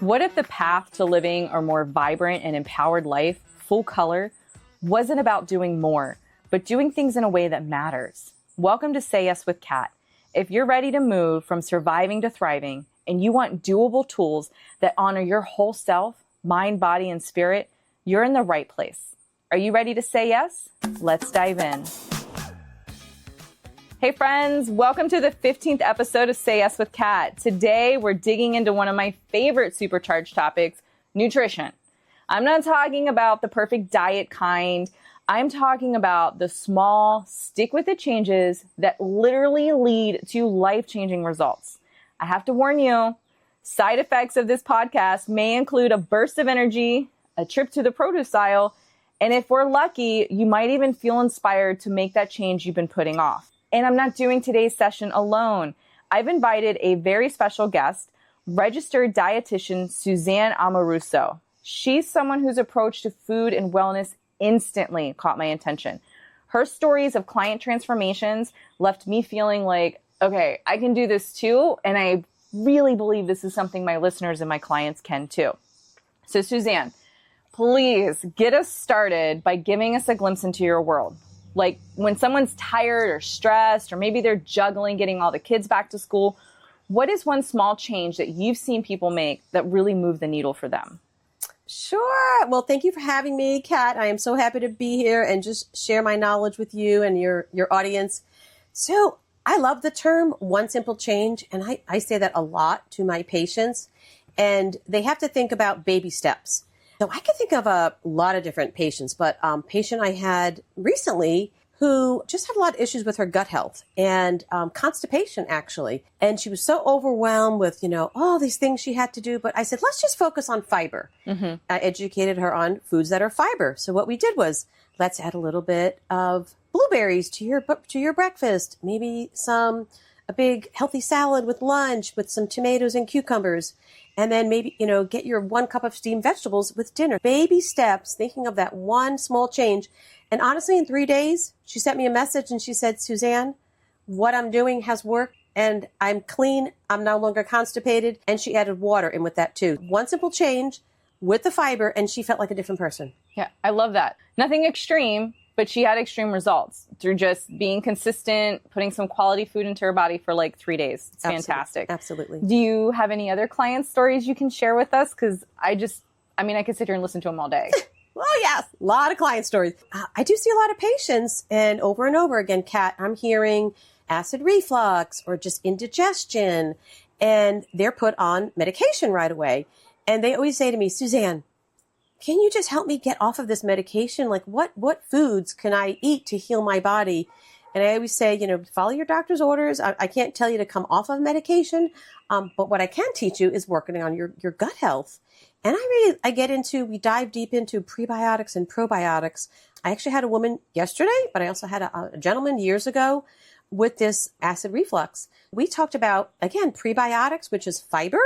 What if the path to living a more vibrant and empowered life, full color, wasn't about doing more, but doing things in a way that matters? Welcome to Say Yes with Kat. If you're ready to move from surviving to thriving and you want doable tools that honor your whole self, mind, body, and spirit, you're in the right place. Are you ready to say yes? Let's dive in. Hey friends, welcome to the 15th episode of Say Yes with Kat. Today, we're digging into one of my favorite supercharged topics, nutrition. I'm not talking about the perfect diet kind. I'm talking about the small, stick-with-it changes that literally lead to life-changing results. I have to warn you, side effects of this podcast may include a burst of energy, a trip to the produce aisle, and if we're lucky, you might even feel inspired to make that change you've been putting off. And I'm not doing today's session alone. I've invited a very special guest, registered dietitian Suzanne Amoruso. She's someone whose approach to food and wellness instantly caught my attention. Her stories of client transformations left me feeling like, okay, I can do this too. And I really believe this is something my listeners and my clients can too. So Suzanne, please get us started by giving us a glimpse into your world. Like when someone's tired or stressed, or maybe they're juggling getting all the kids back to school, what is one small change that you've seen people make that really moved the needle for them? Sure. Well, thank you for having me, Kat. I am so happy to be here and just share my knowledge with you and your audience. So I love the term one simple change, and I say that a lot to my patients, and they have to think about baby steps. So I can think of a lot of different patients, but patient I had recently who just had a lot of issues with her gut health and constipation, actually. And she was so overwhelmed with, all these things she had to do. But I said, let's just focus on fiber. Mm-hmm. I educated her on foods that are fiber. So what we did was, let's add a little bit of blueberries to your breakfast, maybe a big healthy salad with lunch with some tomatoes and cucumbers. And then maybe, get your 1 cup of steamed vegetables with dinner. Baby steps, thinking of that one small change. And honestly, in 3 days, she sent me a message and she said, Suzanne, what I'm doing has worked and I'm clean. I'm no longer constipated. And she added water in with that too. One simple change with the fiber and she felt like a different person. Yeah, I love that. Nothing extreme, but she had extreme results through just being consistent, putting some quality food into her body for like 3 days. It's fantastic. Absolutely. Do you have any other client stories you can share with us? Because I could sit here and listen to them all day. Well, yes, a lot of client stories. I do see a lot of patients, and over again, Kat, I'm hearing acid reflux or just indigestion, and they're put on medication right away. And they always say to me, Suzanne, can you just help me get off of this medication? Like what foods can I eat to heal my body? And I always say, follow your doctor's orders. I can't tell you to come off of medication. But what I can teach you is working on your gut health. And we dive deep into prebiotics and probiotics. I actually had a woman yesterday, but I also had a gentleman years ago with this acid reflux. We talked about, again, prebiotics, which is fiber,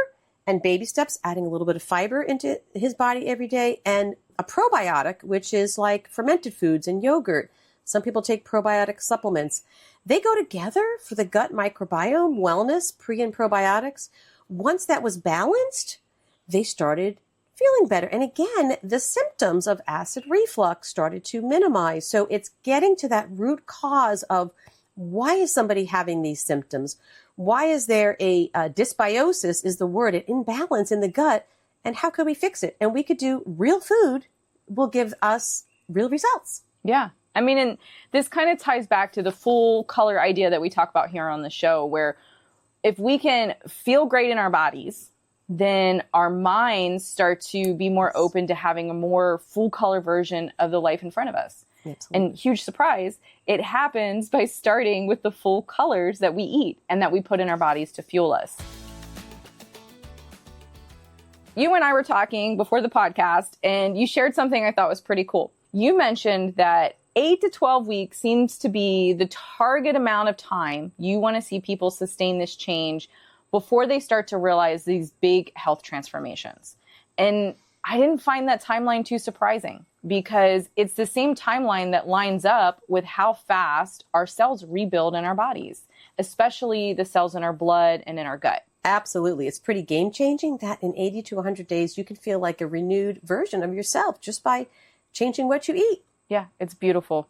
and baby steps, adding a little bit of fiber into his body every day, and a probiotic, which is like fermented foods and yogurt. Some people take probiotic supplements. They go together for the gut microbiome wellness, pre and probiotics. Once that was balanced, they started feeling better. And again, the symptoms of acid reflux started to minimize. So it's getting to that root cause of why is somebody having these symptoms? Why is there a dysbiosis is the word, an imbalance in the gut, and how could we fix it? And we could do real food will give us real results. Yeah. And this kind of ties back to the full color idea that we talk about here on the show, where if we can feel great in our bodies, then our minds start to be more open to having a more full color version of the life in front of us. Absolutely. And huge surprise, it happens by starting with the full colors that we eat and that we put in our bodies to fuel us. You and I were talking before the podcast, and you shared something I thought was pretty cool. You mentioned that 8 to 12 weeks seems to be the target amount of time you want to see people sustain this change before they start to realize these big health transformations. And I didn't find that timeline too surprising because it's the same timeline that lines up with how fast our cells rebuild in our bodies, especially the cells in our blood and in our gut. Absolutely. It's pretty game changing that in 80 to 100 days, you can feel like a renewed version of yourself just by changing what you eat. Yeah, it's beautiful.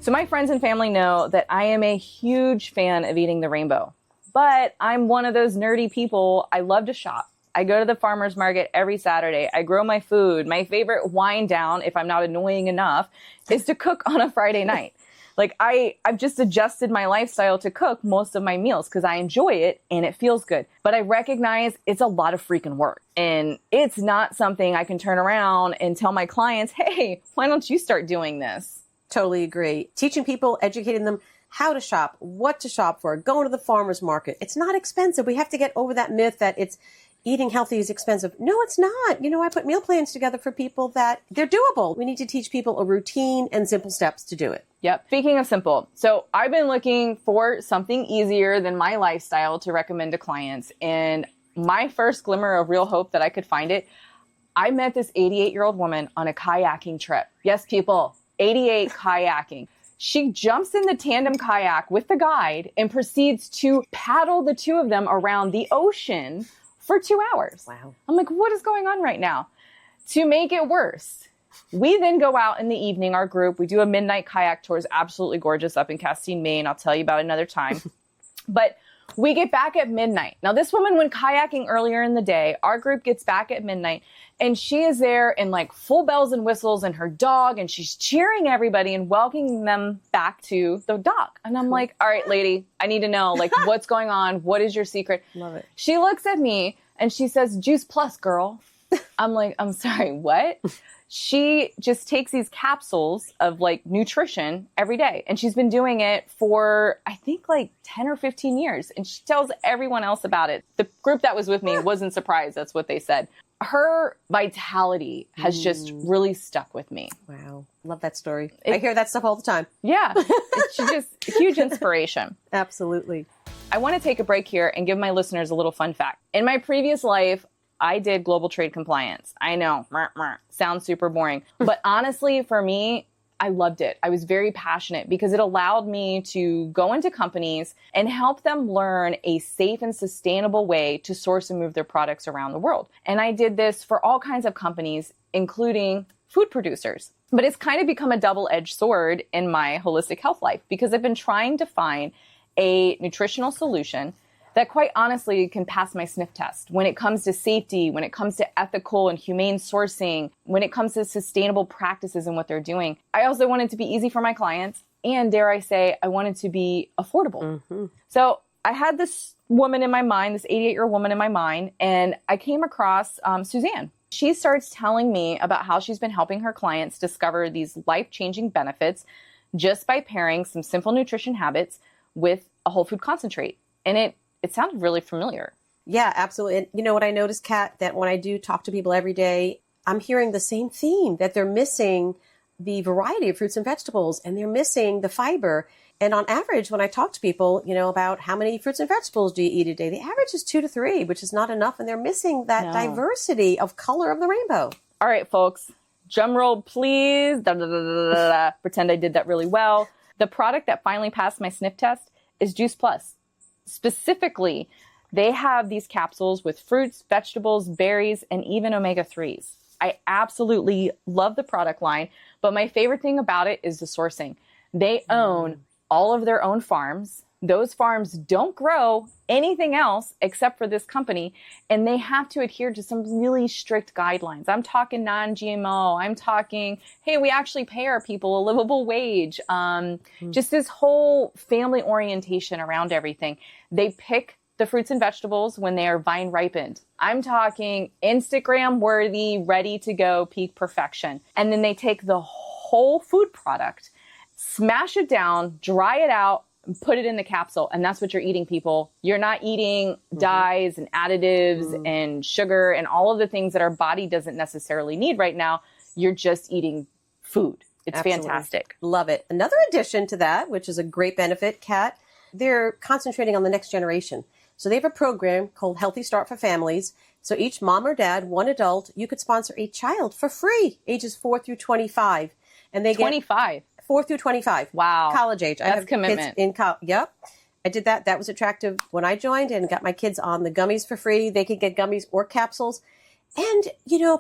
So my friends and family know that I am a huge fan of eating the rainbow, but I'm one of those nerdy people. I love to shop. I go to the farmer's market every Saturday. I grow my food. My favorite wind down, if I'm not annoying enough, is to cook on a Friday night. Like I've just adjusted my lifestyle to cook most of my meals because I enjoy it and it feels good. But I recognize it's a lot of freaking work. And it's not something I can turn around and tell my clients, hey, why don't you start doing this? Totally agree. Teaching people, educating them how to shop, what to shop for, going to the farmer's market. It's not expensive. We have to get over that myth that eating healthy is expensive. No, it's not. I put meal plans together for people that they're doable. We need to teach people a routine and simple steps to do it. Yep. Speaking of simple, so I've been looking for something easier than my lifestyle to recommend to clients. And my first glimmer of real hope that I could find it, I met this 88-year-old woman on a kayaking trip. Yes, people, 88 kayaking. She jumps in the tandem kayak with the guide and proceeds to paddle the two of them around the ocean for 2 hours. Wow. I'm like, what is going on right now? To make it worse, we then go out in the evening, our group, we do a midnight kayak tour. It's absolutely gorgeous up in Castine, Maine. I'll tell you about it another time. But we get back at midnight. Now, this woman went kayaking earlier in the day. Our group gets back at midnight, and she is there in like full bells and whistles and her dog, and she's cheering everybody and welcoming them back to the dock. And I'm like, all right, lady, I need to know, like, what's going on? What is your secret? Love it. She looks at me and she says, Juice Plus, girl. I'm like, I'm sorry, what? She just takes these capsules of like nutrition every day. And she's been doing it for, I think, like 10 or 15 years. And she tells everyone else about it. The group that was with me wasn't surprised. That's what they said. Her vitality has just really stuck with me. Wow. Love that story. I hear that stuff all the time. Yeah. She's just a huge inspiration. Absolutely. I want to take a break here and give my listeners a little fun fact. In my previous life, I did global trade compliance. I know, sounds super boring. But honestly, for me, I loved it. I was very passionate because it allowed me to go into companies and help them learn a safe and sustainable way to source and move their products around the world. And I did this for all kinds of companies, including food producers. But it's kind of become a double-edged sword in my holistic health life because I've been trying to find a nutritional solution that quite honestly can pass my sniff test when it comes to safety, when it comes to ethical and humane sourcing, when it comes to sustainable practices and what they're doing. I also want it to be easy for my clients. And dare I say, I want it to be affordable. Mm-hmm. So I had this woman in my mind, this 88-year-old woman in my mind, and I came across Suzanne. She starts telling me about how she's been helping her clients discover these life-changing benefits just by pairing some simple nutrition habits with a whole food concentrate. And it sounded really familiar. Yeah, absolutely. And you know what I noticed, Kat, that when I do talk to people every day, I'm hearing the same theme, that they're missing the variety of fruits and vegetables and they're missing the fiber. And on average, when I talk to people, about how many fruits and vegetables do you eat a day, the average is 2 to 3, which is not enough. And they're missing that diversity of color of the rainbow. All right, folks, drum roll, please. Pretend I did that really well. The product that finally passed my sniff test is Juice Plus. Specifically, they have these capsules with fruits, vegetables, berries, and even omega-3s. I absolutely love the product line, but my favorite thing about it is the sourcing. They own all of their own farms. Those farms don't grow anything else except for this company, and they have to adhere to some really strict guidelines. I'm talking non-GMO. I'm talking, hey, we actually pay our people a livable wage. Just this whole family orientation around everything. They pick the fruits and vegetables when they are vine ripened. I'm talking Instagram worthy, ready to go, peak perfection. And then they take the whole food product, smash it down, dry it out, and put it in the capsule. And that's what you're eating, people. You're not eating dyes and additives and sugar and all of the things that our body doesn't necessarily need right now. You're just eating food. It's fantastic. Love it. Another addition to that, which is a great benefit, Kat, they're concentrating on the next generation. So they have a program called Healthy Start for Families. So each mom or dad, one adult, you could sponsor a child for free, ages 4 through 25. And they get 25. 4 through 25. Wow. College age. That's I have commitment. Kids in college. Yep. I did that. That was attractive when I joined and got my kids on the gummies for free. They could get gummies or capsules. And,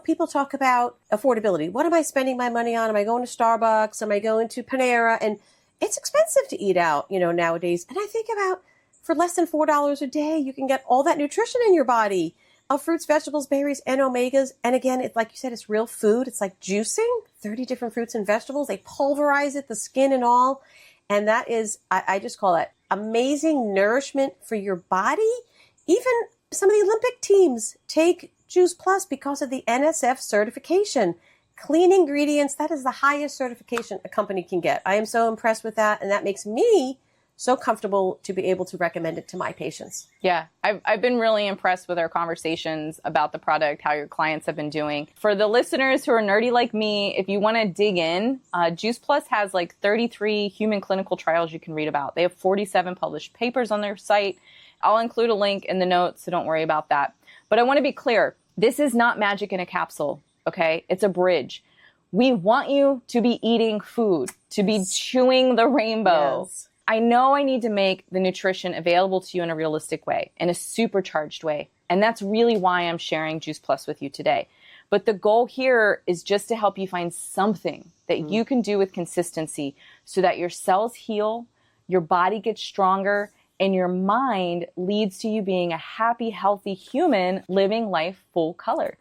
people talk about affordability. What am I spending my money on? Am I going to Starbucks? Am I going to Panera? And it's expensive to eat out, nowadays. And I think about for less than $4 a day, you can get all that nutrition in your body of fruits, vegetables, berries, and omegas. And again, it's like you said, it's real food. It's like juicing 30 different fruits and vegetables. They pulverize it, the skin and all. And that is, I just call that amazing nourishment for your body. Even some of the Olympic teams take Juice Plus because of the NSF certification. Clean ingredients, that is the highest certification a company can get. I am so impressed with that, and that makes me so comfortable to be able to recommend it to my patients. Yeah, I've been really impressed with our conversations about the product, how your clients have been doing. For the listeners who are nerdy like me, if you want to dig in, Juice Plus has like 33 human clinical trials you can read about. They have 47 published papers on their site. I'll include a link in the notes, so don't worry about that. But I want to be clear. This is not magic in a capsule, okay? It's a bridge. We want you to be eating food, to be chewing the rainbow. Yes. I know I need to make the nutrition available to you in a realistic way, in a supercharged way. And that's really why I'm sharing Juice Plus with you today. But the goal here is just to help you find something that you can do with consistency so that your cells heal, your body gets stronger, and your mind leads to you being a happy, healthy human living life full color.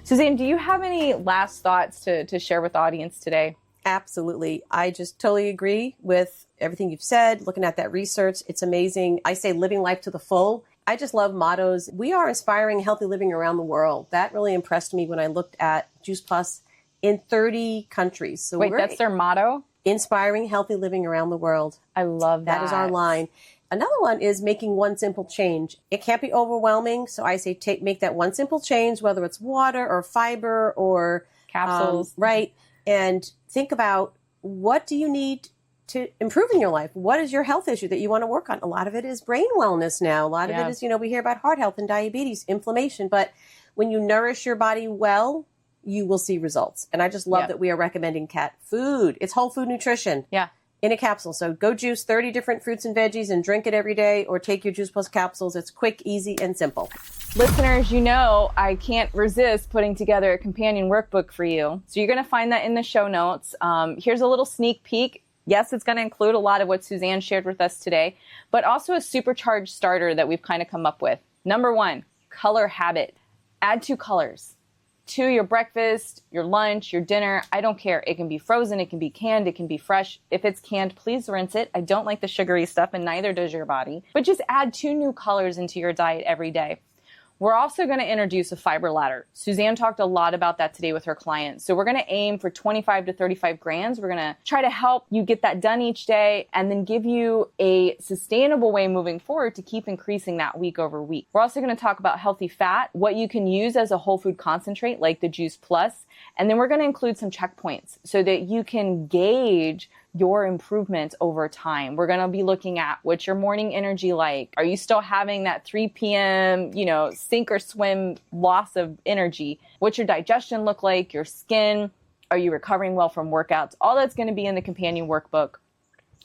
Suzanne, do you have any last thoughts to share with the audience today? Absolutely. I just totally agree with everything you've said. Looking at that research, it's amazing. I say living life to the full. I just love mottos. We are inspiring healthy living around the world. That really impressed me when I looked at Juice Plus in 30 countries. So wait, that's their motto? Inspiring healthy living around the world. I love that. That is our line. Another one is making one simple change. It can't be overwhelming. So I say make that one simple change, whether it's water or fiber or capsules. Right. And think about, what do you need to improve in your life? What is your health issue that you want to work on? A lot of it is brain wellness now. A lot of it is, we hear about heart health and diabetes, inflammation. But when you nourish your body well, you will see results. And I just love that we are recommending cat food. It's whole food nutrition in a capsule. So go juice 30 different fruits and veggies and drink it every day, or take your Juice Plus capsules. It's quick, easy, and simple. Listeners, I can't resist putting together a companion workbook for you. So you're going to find that in the show notes. Here's a little sneak peek. Yes, it's going to include a lot of what Suzanne shared with us today, but also a supercharged starter that we've kind of come up with. Number 1, color habit. Add 2 colors to your breakfast, your lunch, your dinner. I don't care. It can be frozen. It can be canned. It can be fresh. If it's canned, please rinse it. I don't like the sugary stuff, and neither does your body. But just add 2 new colors into your diet every day. We're also going to introduce a fiber ladder. Suzanne talked a lot about that today with her clients. So we're going to aim for 25 to 35 grams. We're going to try to help you get that done each day and then give you a sustainable way moving forward to keep increasing that week over week. We're also going to talk about healthy fat, what you can use as a whole food concentrate like the Juice Plus. And then we're going to include some checkpoints so that you can gauge your improvements over time. We're going to be looking at what's your morning energy like. Are you still having that 3 p.m., sink or swim loss of energy? What's your digestion look like? Your skin? Are you recovering well from workouts? All that's going to be in the companion workbook.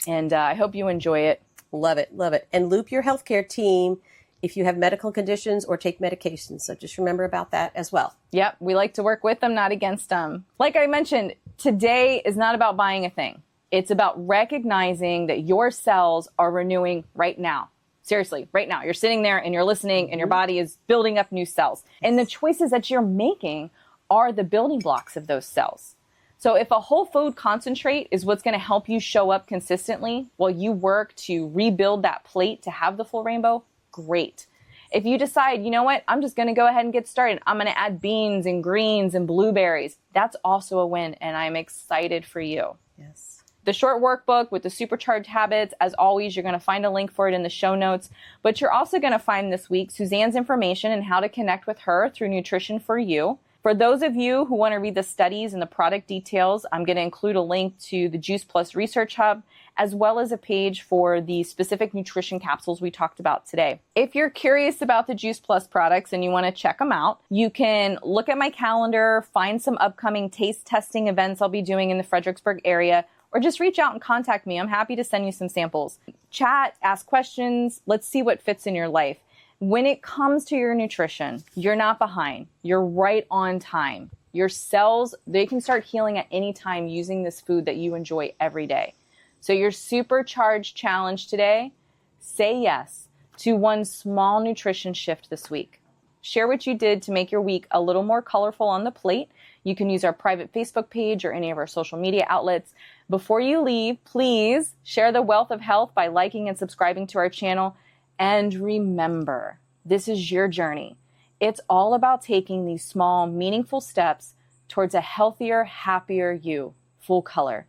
And I hope you enjoy it. Love it. Love it. And loop your healthcare team if you have medical conditions or take medications. So just remember about that as well. Yep. We like to work with them, not against them. Like I mentioned, today is not about buying a thing. It's about recognizing that your cells are renewing right now. Seriously, right now. You're sitting there and you're listening and your body is building up new cells. And the choices that you're making are the building blocks of those cells. So if a whole food concentrate is what's going to help you show up consistently while you work to rebuild that plate to have the full rainbow, great. If you decide, you know what, I'm just going to go ahead and get started. I'm going to add beans and greens and blueberries. That's also a win, and I'm excited for you. Yes. The short workbook with the supercharged habits, as always, you're going to find a link for it in the show notes. But you're also going to find this week Suzanne's information and how to connect with her through Nutrition for You. For those of you who want to read the studies and the product details, I'm going to include a link to the Juice Plus Research Hub, as well as a page for the specific nutrition capsules we talked about today. If you're curious about the Juice Plus products and you want to check them out, you can look at my calendar, find some upcoming taste testing events I'll be doing in the Fredericksburg area, or just reach out and contact me. I'm happy to send you some samples. Chat, ask questions. Let's see what fits in your life. When it comes to your nutrition, you're not behind. You're right on time. Your cells, they can start healing at any time using this food that you enjoy every day. So your supercharged challenge today, say yes to one small nutrition shift this week. Share what you did to make your week a little more colorful on the plate. You can use our private Facebook page or any of our social media outlets. Before you leave, please share the wealth of health by liking and subscribing to our channel. And remember, this is your journey. It's all about taking these small, meaningful steps towards a healthier, happier you, full color.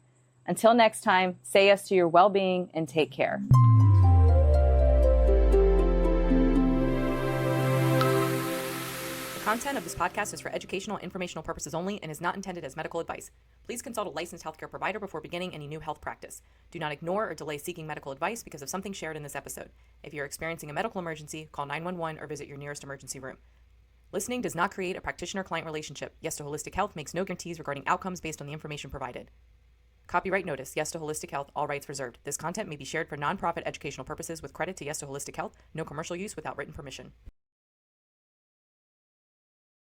Until next time, say yes to your well-being and take care. The content of this podcast is for educational, informational purposes only and is not intended as medical advice. Please consult a licensed healthcare provider before beginning any new health practice. Do not ignore or delay seeking medical advice because of something shared in this episode. If you're experiencing a medical emergency, call 911 or visit your nearest emergency room. Listening does not create a practitioner-client relationship. Yes to Holistic Health makes no guarantees regarding outcomes based on the information provided. Copyright notice, Yes to Holistic Health, all rights reserved. This content may be shared for nonprofit educational purposes with credit to Yes to Holistic Health. No commercial use without written permission.